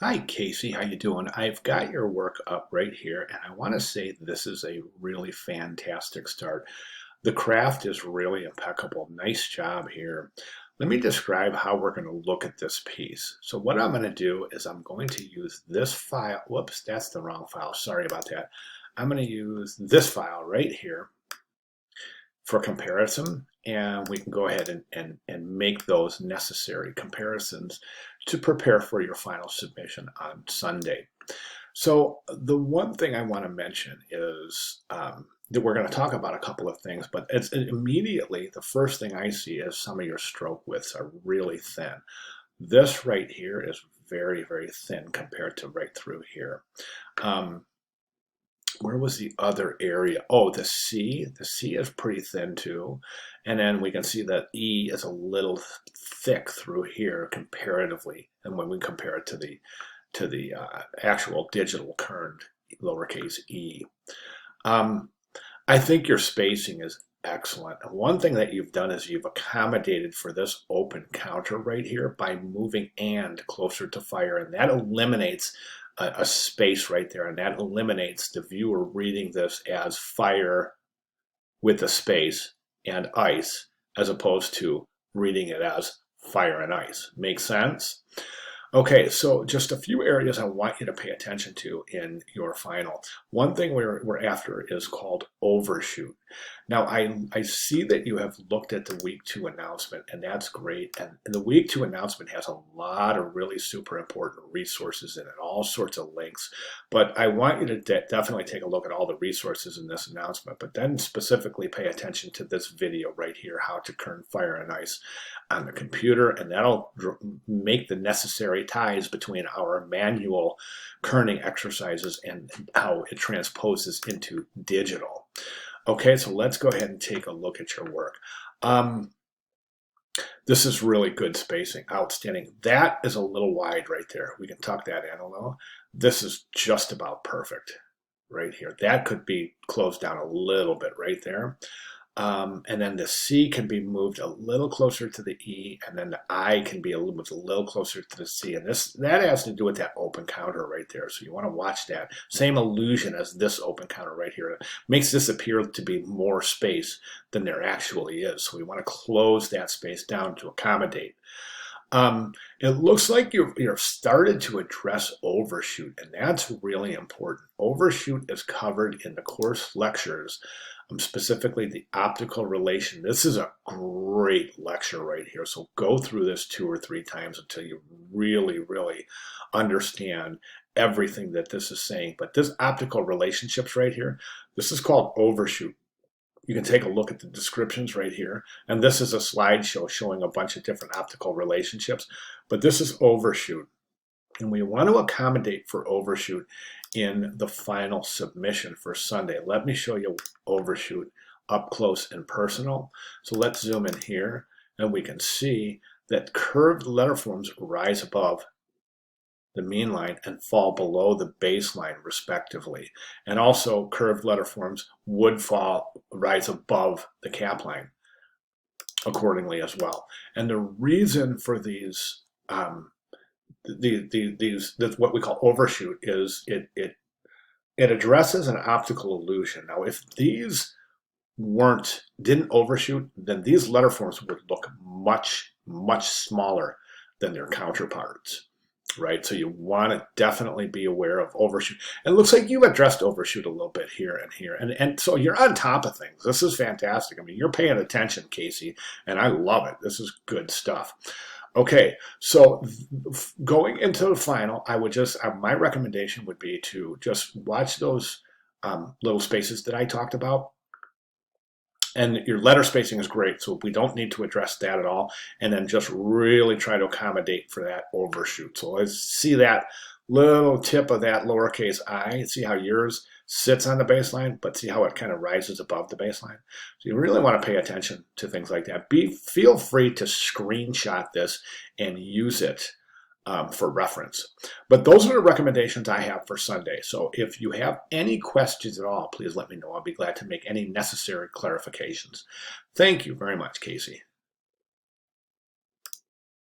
Hi Casey, how you doing? I've got your work up right here and I want to say this is a really fantastic start. The craft is really impeccable. Nice job here. Let me describe how we're going to look at this piece. So what I'm going to do is I'm going to use this file. Whoops, that's the wrong file. Sorry about that. I'm going to use this file right here for comparison, and we can go ahead and make those necessary comparisons to prepare for your final submission on Sunday. So the one thing I want to mention is that we're going to talk about a couple of things, but it's immediately the first thing I see is some of your stroke widths are really thin. This right here is very, very thin compared to right through here. Where was the other area? Oh, the C. The C is pretty thin too. And then we can see that E is a little thick through here comparatively. And when we compare it to the actual digital kerned lowercase e. I think your spacing is excellent. And one thing that you've done is you've accommodated for this open counter right here by moving and closer to fire, and that eliminates a space right there, and that eliminates the viewer reading this as fire with a space and ice, as opposed to reading it as fire and ice. Make sense? Okay, so just a few areas I want you to pay attention to in your final. One thing we're after is called overshoot. Now, I see that you have looked at the week 2 announcement, and that's great. And the week 2 announcement has a lot of really super important resources in it, all sorts of links. But I want you to definitely take a look at all the resources in this announcement, but then specifically pay attention to this video right here, how to kern fire and ice on the computer, and that'll make the necessary ties between our manual kerning exercises and how it transposes into digital. Okay, so let's go ahead and take a look at your work. This is really good spacing, outstanding. That is a little wide right there. We can tuck that in a little. This is just about perfect right here. That could be closed down a little bit right there. And then the C can be moved a little closer to the E, and then the I can be moved a little closer to the C. And that has to do with that open counter right there. So you want to watch that. Same illusion as this open counter right here. It makes this appear to be more space than there actually is. So we want to close that space down to accommodate. It looks like you've started to address overshoot, and that's really important. Overshoot is covered in the course lectures, specifically the optical relation. This is a great lecture right here, so go through this 2 or 3 times until you really, really understand everything that this is saying. But this optical relationships right here, this is called overshoot. You can take a look at the descriptions right here. And this is a slideshow showing a bunch of different optical relationships, but this is overshoot. And we want to accommodate for overshoot in the final submission for Sunday. Let me show you overshoot up close and personal. So let's zoom in here, and we can see that curved letter forms rise above the mean line and fall below the baseline respectively. And also curved letter forms would rise above the cap line accordingly as well. And the reason for these what we call overshoot is it addresses an optical illusion. Now, if these didn't overshoot, then these letter forms would look much, much smaller than their counterparts, right? So you want to definitely be aware of overshoot. And it looks like you've addressed overshoot a little bit here and here. And so you're on top of things. This is fantastic. I mean, you're paying attention, Casey, and I love it. This is good stuff. Okay, so going into the final, I would just, my recommendation would be to just watch those little spaces that I talked about. And your letter spacing is great, so we don't need to address that at all. And then just really try to accommodate for that overshoot. So let's see that little tip of that lowercase I. See how yours sits on the baseline, but see how it kind of rises above the baseline. So you really want to pay attention to things like that. Feel free to screenshot this and use it for reference. But those are the recommendations I have for Sunday. So if you have any questions at all, please let me know. I'll be glad to make any necessary clarifications. Thank you very much, Casey.